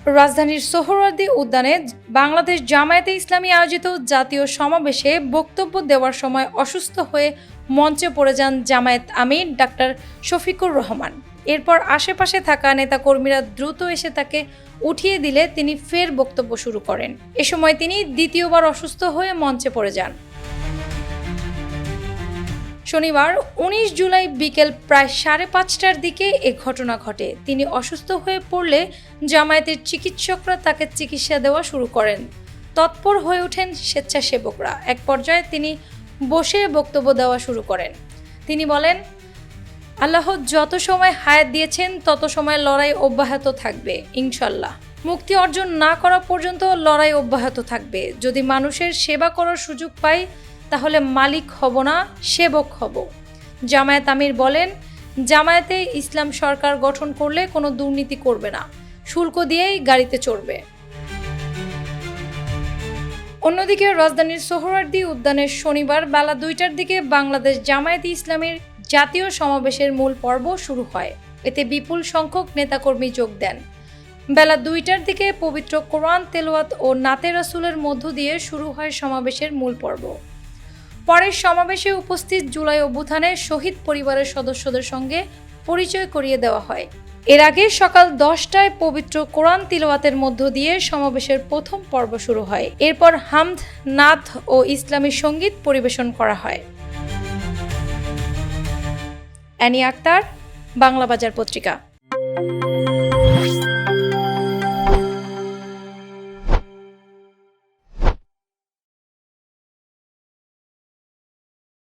রাজধানীর সোহরাওয়ার্দী উদ্যানে বাংলাদেশ জামায়াতে ইসলামী আয়োজিত জাতীয় সমাবেশে বক্তব্য দেওয়ার সময় অসুস্থ হয়ে মঞ্চে পড়ে যান জামায়াত আমির ডাক্তার শফিকুর রহমান। এরপর আশেপাশে থাকা নেতাকর্মীরা দ্রুত এসে তাকে উঠিয়ে দিলে তিনি ফের বক্তব্য শুরু করেন। এ সময় তিনি দ্বিতীয়বার অসুস্থ হয়ে মঞ্চে পড়ে যান। শনিবার ১৯ জুলাই বিকেল প্রায় ৫:৩০টার দিকে এ ঘটনা ঘটে। তিনি অসুস্থ হয়ে পড়লে জামায়াতের চিকিৎসকরা তাকে চিকিৎসা দেওয়া শুরু করেন। তৎপর হয়ে ওঠেন স্বেচ্ছাসেবকরা। এক পর্যায়ে তিনি বসে বক্তব্য দেওয়া শুরু করেন। তিনি বলেন, আল্লাহ যত সময় হায়াত দিয়েছেন তত সময় লড়াই অব্যাহত থাকবে ইনশাল্লাহ। মুক্তি অর্জন না করা পর্যন্ত লড়াই অব্যাহত থাকবে। যদি মানুষের সেবা করার সুযোগ পাই তাহলে মালিক হব না, সেবক হব। জামায়াত আমির বলেন, জামায়াতে ইসলাম সরকার গঠন করলে কোনো দুর্নীতি করবে না, শুল্ক দিয়েই গাড়িতে চড়বে। অন্যদিকে রাজধানীর সোহরাওয়ার্দী উদ্যানে শনিবার বেলা ২টার দিকে বাংলাদেশ জামায়াতে ইসলামীর জাতীয় সমাবেশের মূল পর্ব শুরু হয়। এতে বিপুল সংখ্যক নেতাকর্মী যোগ দেন। বেলা ২টার দিকে পবিত্র কোরআন তেলাওয়াত ও নাতে রাসূলের মধ্য দিয়ে শুরু হয় সমাবেশের মূল পর্ব। পরে সমাবেশে উপস্থিত জুলাই অভ্যুত্থানে শহীদ পরিবারের সদস্যদের সঙ্গে পরিচয় করিয়ে দেওয়া হয়। এর আগে সকাল ১০টায় পবিত্র কোরআন তিলাওয়াতের মধ্য দিয়ে সমাবেশের প্রথম পর্ব শুরু হয়। এরপর হামদ, নাত ও ইসলামী সঙ্গীত পরিবেশন করা হয়। অ্যানি আক্তার, বাংলা বাজার পত্রিকা।